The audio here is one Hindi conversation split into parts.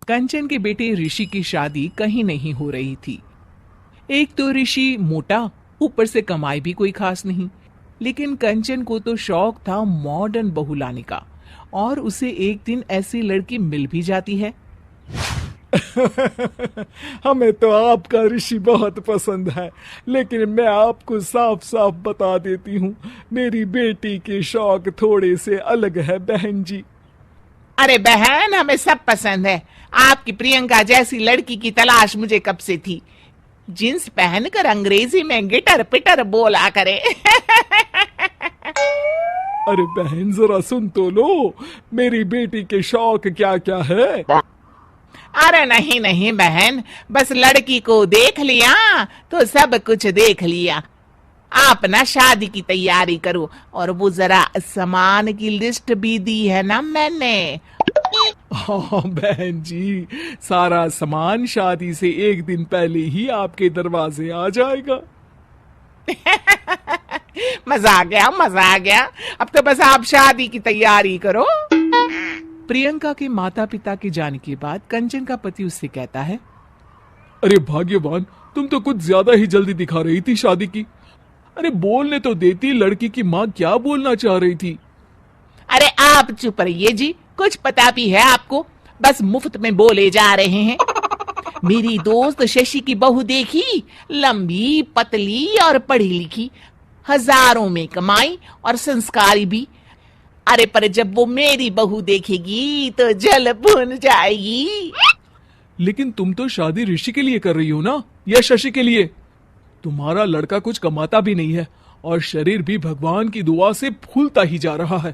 कंचन के बेटे ऋषि की शादी कहीं नहीं हो रही थी। एक तो ऋषि मोटा, ऊपर से कमाई भी कोई खास नहीं। लेकिन कंचन को तो शौक था मॉडर्न बहू लाने का, और उसे एक दिन ऐसी लड़की मिल भी जाती है। हमें तो आपका ऋषि बहुत पसंद है, लेकिन मैं आपको साफ साफ बता देती हूँ, मेरी बेटी के शौक थोड़े से अलग है बहन जी। अरे बहन, हमें सब पसंद है। आपकी प्रियंका जैसी लड़की की तलाश मुझे कब से थी। जींस पहनकर अंग्रेजी में गिटर पिटर बोला करे। अरे बहन जरा सुन तो लो, मेरी बेटी के शौक क्या क्या है। अरे नहीं नहीं बहन, बस लड़की को देख लिया तो सब कुछ देख लिया। आप ना शादी की तैयारी करो, और वो जरा सामान की लिस्ट भी दी है ना मैंने। हाँ बहन जी, सारा सामान शादी से एक दिन पहले ही आपके दरवाजे आ जाएगा। मजा आ गया, मजा आ गया। अब तो बस आप शादी की तैयारी करो। प्रियंका के माता पिता के जाने के बाद कंचन का पति उससे कहता है, अरे भाग्यवान, तुम तो कुछ ज्यादा ही जल्दी दिखा रही थी शादी की। अरे बोलने तो देती, लड़की की माँ क्या बोलना चाह रही थी। अरे आप चुप रहिए जी, कुछ पता भी है आपको, बस मुफ्त में बोले जा रहे हैं। मेरी दोस्त शशि की बहू देखी, लंबी पतली और पढ़ी लिखी, हजारों में कमाई और संस्कारी भी। अरे पर जब वो मेरी बहू देखेगी तो जल भुन जाएगी। लेकिन तुम तो शादी ऋषि के लिए कर रही हो ना, या शशि के लिए? तुम्हारा लड़का कुछ कमाता भी नहीं है, और शरीर भी भगवान की दुआ से फूलता ही जा रहा है।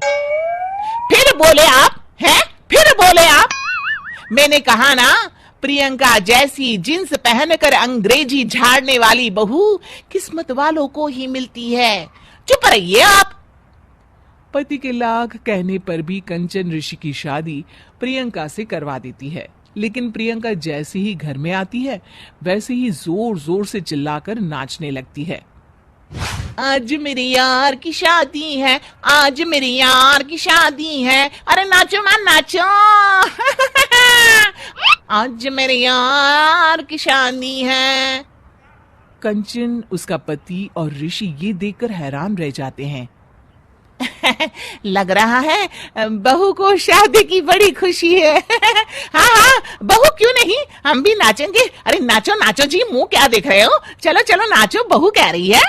फिर बोले आप हैं? फिर बोले आप? मैंने कहा ना, प्रियंका जैसी जींस पहनकर अंग्रेजी झाड़ने वाली बहू किस्मत वालों को ही मिलती है। चुप रहिए आप। पति के लाख कहने पर भी कंचन ऋषि की शादी प्रियंका से करवा देती है। लेकिन प्रियंका जैसे ही घर में आती है, वैसे ही जोर जोर से चिल्लाकर नाचने लगती है। आज मेरी यार की शादी है, आज मेरी यार की शादी है। अरे नाचो ना नाचो। आज मेरी यार की शादी है। कंचन, उसका पति और ऋषि ये देखकर हैरान रह जाते हैं। लग रहा है बहू को शादी की बड़ी खुशी है। हाँ हाँ, बहू क्यों नहीं, हम भी नाचेंगे। अरे नाचो नाचो जी, मुंह क्या देख रहे हो, चलो चलो नाचो, बहू कह रही है।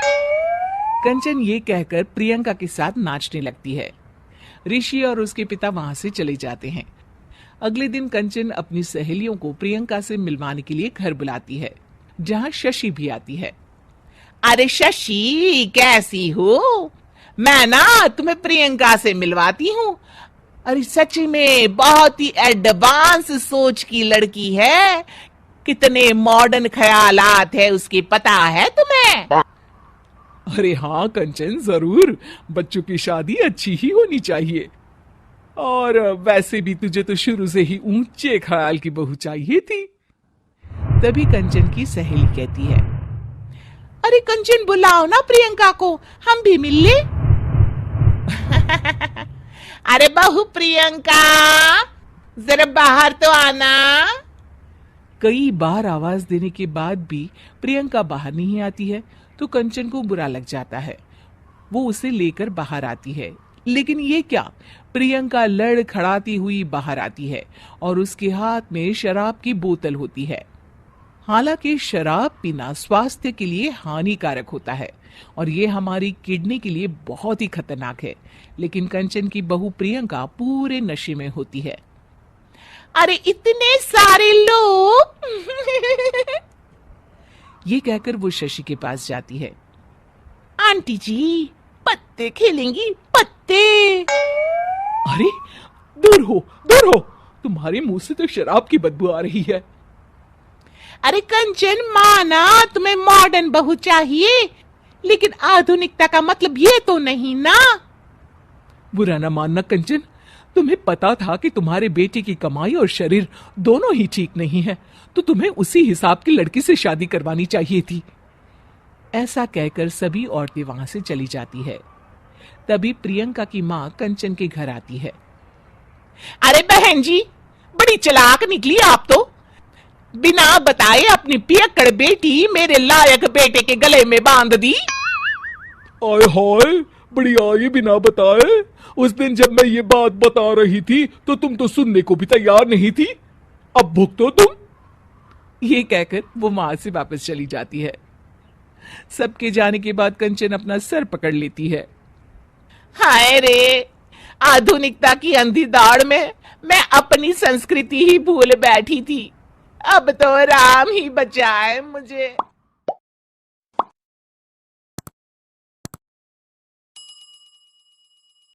कंचन ये कहकर प्रियंका के साथ नाचने लगती है। ऋषि और उसके पिता वहां से चले जाते हैं। अगले दिन कंचन अपनी सहेलियों को प्रियंका से मिलवाने के लिए घर बुलाती है, जहां शशि भी आती है। अरे शशि, कैसी हो? मैं ना तुम्हें प्रियंका से मिलवाती हूँ। अरे सच में बहुत ही एडवांस सोच की लड़की है। कितने मॉडर्न ख्यालात है उसके, पता है तुम्हें? अरे हाँ कंचन, जरूर। बच्चों की शादी अच्छी ही होनी चाहिए, और वैसे भी तुझे तो शुरू से ही ऊंचे ख्याल की बहू चाहिए थी। तभी कंचन की सहेली कहती है, अरे कंचन, बुलाओ ना प्रियंका को, हम भी मिल ले। अरे बहू प्रियंका, जरा बाहर तो आना। कई बार आवाज देने के बाद भी प्रियंका बाहर नहीं आती है, तो कंचन को बुरा लग जाता है। वो उसे लेकर बाहर आती है, लेकिन ये क्या, प्रियंका लड़खड़ाती हुई बाहर आती है और उसके हाथ में शराब की बोतल होती है। हालांकि शराब पीना स्वास्थ्य के लिए हानिकारक होता है और ये हमारी किडनी के लिए बहुत ही खतरनाक है, लेकिन कंचन की बहू प्रियंका पूरे नशे में होती है। अरे इतने सारे लोग। ये कहकर वो शशि के पास जाती है। आंटी जी, पत्ते खेलेंगी, पत्ते। अरे दूर हो, दूर हो, तुम्हारे मुंह से तो शराब की बदबू आ रही है। अरे कंचन, माना तुम्हें मॉडर्न बहू चाहिए, लेकिन आधुनिकता का मतलब ये तो नहीं ना। बुरा ना मानना कंचन, तुम्हें पता था कि तुम्हारे बेटे की कमाई और शरीर दोनों ही ठीक नहीं है, तो तुम्हें उसी हिसाब की लड़की से शादी करवानी चाहिए थी। ऐसा कहकर सभी औरतें वहां से चली जाती है। तभी प्रियंका की माँ कंचन के घर आती है। अरे बहन जी, बड़ी चालाक निकली आप तो। बिना बताए अपनी पियक्कड़ बेटी मेरे लायक बेटे के गले में बांध दी। आय हाय, बड़ी आई बिना बताए। उस दिन जब मैं ये बात बता रही थी तो तुम तो सुनने को भी तैयार नहीं थी। अब भुगतो तुम। ये कहकर वो वहां से वापस चली जाती है। सबके जाने के बाद कंचन अपना सर पकड़ लेती है। हाय रे, आधुनिकता की अंधी दौड़ में मैं अपनी संस्कृति ही भूल बैठी थी। अब तो राम ही बचाए मुझे।